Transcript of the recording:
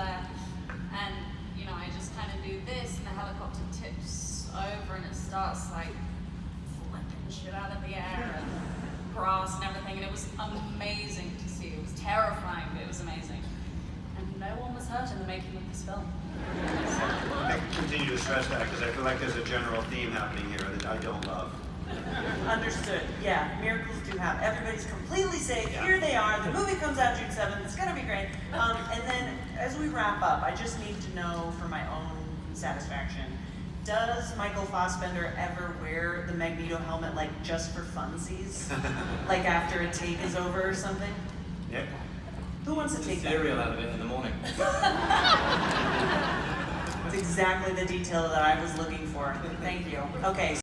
there, and you know, I just kind of do this, and the helicopter tips over, and it starts like flipping shit out of the air, and grass and everything, and it was amazing to see. It was terrifying, but it was amazing. And no one was hurt in the making of this film. I continue to stress that because I feel like there's a general theme happening here that I don't love. Understood. Yeah, miracles do happen. Everybody's completely safe. Yeah. Here they are. The movie comes out June 7th. It's going to be great. And then as we wrap up, I just need to know for my own satisfaction, does Michael Fassbender ever wear the Magneto helmet like just for funsies? Like after a take is over or something? Yeah. Who wants to take that? Cereal out of it in the morning. It's exactly the detail that I was looking for. Thank you. Okay.